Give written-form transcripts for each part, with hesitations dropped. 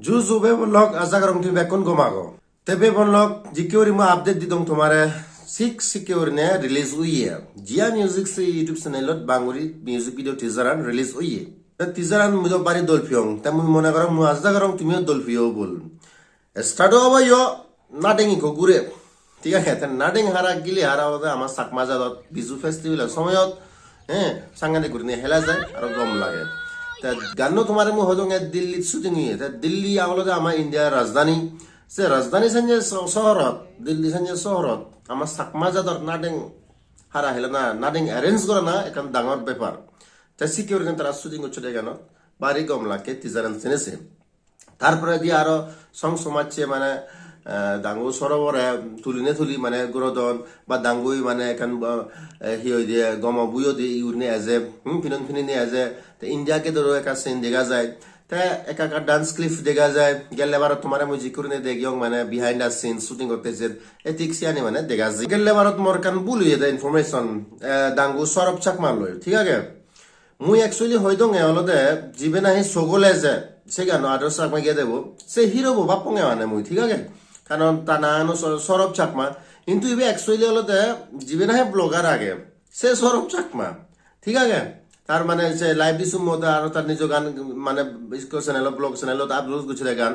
Juzu be bonlok azagarong tu bekon gomago. Tebe bonlok jikiori mo update di dong tumare 6 sikiori ne release huई है. JIYA music से YouTube channel lot banguri music video teaser an release हुई है. त teaser an mudo bari dolfiong. Ta mu mona garong mu azagarong tu mi dolfio bol. Start over yo nadengi ko gure. ঠিক আছে তা নাডিং হারা গিলি হারা ওদা আমার চাকমা জাদত বিজু ফেস্টিভ্যাল সময়ত সাংগানে গুরনে হেলা যায় আর গম লাগে তা গানো তোমারে মু হদং দিল্লি শুটিং ই তা দিল্লি আগলদে আমার ইন্ডিয়ার রাজধানী সে রাজধানী সঞ্জে শহরত দিল্লি সঞ্জে শহরত আমার চাকমা জাদত নাডিং হারা হেলা না নাডিং অ্যারেঞ্জ করা না এখন ডাঙর ব্যাপার তা সিকিউরিটি তারা শুটিং হচ্ছে কেন বাড়ি গম লাগে টিজারান চেনেছে তারপরে দিয়ে আরো সং সমাজছে মানে দাঙ্গু সরোবরে তুলি মানে গুরদন বা দাঙ্গুই মানে এখন হিয় দিয়ে গম বুয়ো দিয়ে ইউরনে আজে ফিনি আজে তো ইন্ডিয়াকে ধরো একা সিন দেখা যায় তা একা ডান্স ক্লিপ দেখা যায় গেলে ভারত তোমার মুই জিকুরনে দেখিও মানে বিহাইন্ড দ্য সিন শুটিং করতেছে এটিক্সিয়ানি মানে দেখা যায় গেলে ভারত মোর কান বুলিয়ে দেয় ইনফরমেশন দাঙ্গু সরব চাকমা লয় ঠিক আছে মুই একচুয়ালি হয়তো অলদে জিবে নাহি সগলে যে সে গান আদর্শ চাকমা গিয়ে দেবো সে হিরো বাপঙে মানে মুই ঠিক আছে কারণ তা নানো সৌরভ চাকমা কিন্তু ইবে অ্যাকচুয়ালি হলতে জিবে না ব্লগার আগে সে সৌরভ চাকমা ঠিক আছে তার মানে সে লাইভ দিছুম মতো আর তার নিজ গান মানে চ্যানেল ব্লগ চ্যানেলত আপলোড করছিল গান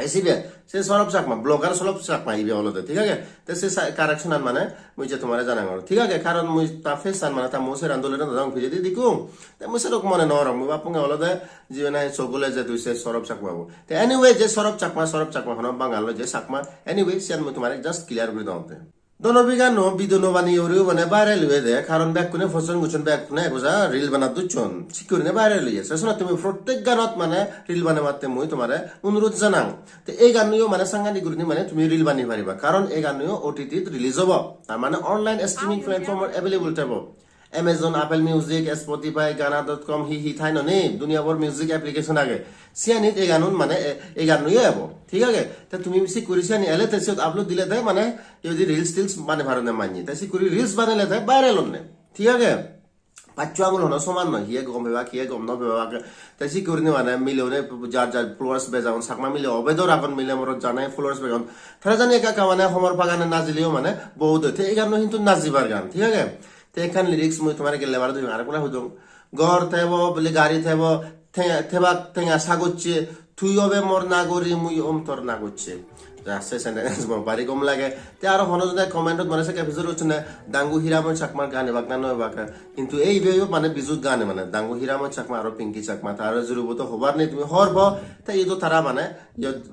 এসিবে সে সৌরভ চাকমা ব্লগার সৌরভ চাকমা ইবে হলতে ঠিক আছে তো সে কারেকশন আন মানে মুই যে তোমারে জানাং ঠিক আছে কারণ মুই তা ফেস আন মানে তা মোসের আন্দোলন দাং ফিজে দি দিকু তে মুসে রক মনে নরম মুই বাপুঙ্গে হলতে জিবে না সকলে যে তুই সে সৌরভ চাকমা তো এনিওয়ে যে সৌরভ চাকমা হন বাঙাল যে চাকমা এনিওয়ে সে আমি তোমারে জাস্ট ক্লিয়ার করে দাওতে দনবিগানো বিদনো বানি ওরিও মানে ভাইরাল হয়ে দেয় কারণ ব্যাক কোনে ফসন গুছন ব্যাক কোনে একজা রিল বানা দুচন সিকিউরিনে ভাইরাল হয়ে আছে শোনা তুমি প্রত্যেক গানত মানে রিল বানে মারতে মই তোমারে অনুরোধ জানাং তো এই গাননিও মানে সাংগানি গুরনি মানে তুমি রিল বানি পারিবা কারণ এই গাননিও ওটিটি রিলিজ হবো তার মানে অনলাইন স্ট্রিমিং প্ল্যাটফর্ম अवेलेबल থাকবো Amazon, Apple Music, Spotify, Gaana.com হি থাই ননে দুনিয়াভর মিউজিক অ্যাপ্লিকেশন আগে সিয়ানিত এই গানুন মানে এই গানুই আবো ঠিক আছে তা তুমি সিকিউরি সিয়ানি এলে তাই আপলোড দিলে তাই মানে যদি রিলস টিলস মানে ভারনে মানি তাই সিকিউরি রিলস বানালে তাই ভাইরাল হনে ঠিক আছে পাঁচ আঙুল হনো সমান নয় হিয়ে গম বেবা কিয়ে গম নবেবা তাই সিকিউরি মানে মিলিয়নে যার ফলোয়ার্স বেজাউন সাকমা মিলে অবেদর আগন মিলে মোর জানাই ফলোয়ার্স বেগাউন তারা জানি একা মানে সমর পাগানে নাজিলেও মানে বহুত হইতে এই গান কিন্তু নাজিবার গান ঠিক আছে তো এখান লিরিক্স মুই তোমার গেলে বার তুমি আর কোনা হইদম ঘর থেব বলে গাড়ি থেব থেবা থেঙা সাগচ্ছে তুই হবে মোর নাগরি মুই তোর নাগচ্ছে সে সেন্টেন্স বাড়ি কম লাগে তে আর হন যদি কমেন্টত মানে সে এপিসোড হচ্ছে না দাঙ্গু হিরামন চাকমার গানে বাগনা নয় বাকা কিন্তু এই বেও মানে বিজুত গানে মানে দাঙ্গু হিরামন চাকমা আর পিঙ্কি চাকমা তার জুরুব তো হবার নেই তুমি হরব তাই এই তো তারা মানে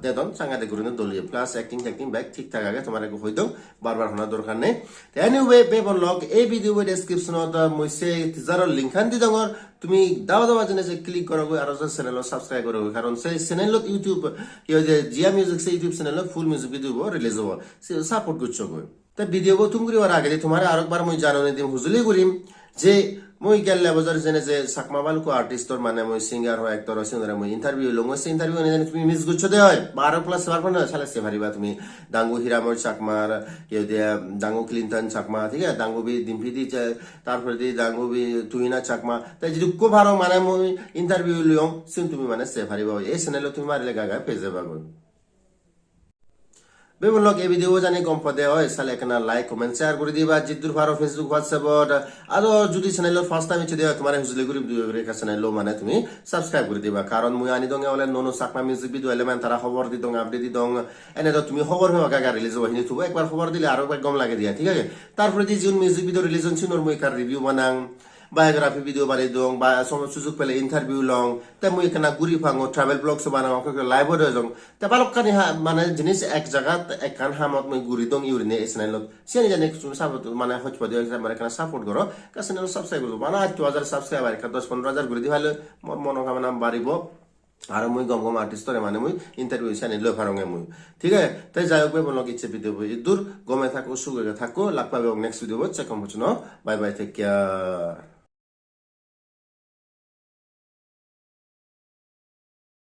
দেদন সাংগাতে গুরুনে দলিয়ে প্লাস অ্যাক্টিং ব্যাক ঠিক থাক আগে তোমার হইতো বারবার হনার দরকার নেই এনিওয়ে বেবন লগ এই ভিডিও ডেসক্রিপশনত মইছে টিজারর লিংক খান দি দঙর তুমি দাওয়া জেনে যে ক্লিক করো আর চ্যানেল সাবস্ক্রাইব করো কারণ সেই চ্যানেলত ইউটিউব যে জিয়া মিউজিক সেই ইউটিউব চ্যানেলত ফুল মিউজিক ভিডিও রিলিজ হবো সাপোর্ট করছো তা ভিডিও তুমি করিবার আগে তোমার আরেকবার মই জানানি দিম হুজুলি করিম যে মই গেলে বাজার জেনে যে চাকমা বালকো আর্টিস্টর মানে মই সিঙ্গার হয় একটর সিঙ্গার মই ইন্টারভিউ লং সে ইন্টারভিউ নিয়ে তুমি মিস গুচ্ছ দে হয় 12 প্লাস বার না সালে সে ভারিবা তুমি দাঙ্গু হিরামর চাকমার কেউ দিয়ে দাঙ্গু ক্লিনটন চাকমা ঠিক আছে দাঙ্গু বি দিমফিদি তারপরে দি দাঙ্গু বি তুইনা চাকমা তাই যদি কো ভালো মানে মই ইন্টারভিউ লিয়ং সিন তুমি মানে সে ভারিবা এই চ্যানেল তুমি মারিলে গাগা পেজে পাগল বেবন লোক এই ভিডিও জানি গম পদে হয় সালে কেনা লাইক কমেন্ট শেয়ার করে দিবা জিদ্দুর ভারো ফেসবুক হোয়াটসঅ্যাপ আর যদি চ্যানেলের ফার্স্ট টাইম ইচ্ছে দেওয়া তোমার হুজুলি করে ভিডিও রেখা চ্যানেল মানে তুমি সাবস্ক্রাইব করে দিবা কারণ মুই আনি দঙ্গে হলে ননো চাকমা মিউজিক ভিডিও এলেমেন্ট তারা খবর দি দং আপডেট দি দং এনে তো তুমি খবর হওয়া গাগা রিলিজ হওয়া হিনি তুমি একবার খবর দিলে আরো গম লাগে দিয়া ঠিক আছে তারপরে দি জিন মিউজিক ভিডিও রিলিজ হচ্ছে নর মুই কার রিভিউ বানাং বায়োগ্রাফি ভিডিও বানাই দং বা সুযোগ পেলে ইন্টারভিউ লং তে মুই এখানে ঘুরি ফাঙো ট্রাভেল ব্লগস বানাও লাইভ হয়ে যাও তে বালকানি মানে জিনিস এক জায়গা একখান হামত মুই ঘুরি দং ইউরিনে এই চ্যানেলত সিনি জানি তুমি সাপোর্ট মানে হচ্ছে দিও আমার এখানে সাপোর্ট করো কা চ্যানেল সাবস্ক্রাইব করো মানে 8000 সাবস্ক্রাইবার একটা 10-15,000 ঘুরি দিলে মোর মনোকামনা বাড়িব আর মুই গম আর্টিস্টরে মানে মুই ইন্টারভিউ চ্যানেল ফারঙে মুই ঠিক আছে তাই যাই হোক বলক ইচ্ছে ভিডিও দূর গমে থাকো সুগে থাকো লাগ পাবে নেক্সট ভিডিও চেক কম হচ্ছে বাই বাই টেক কেয়ার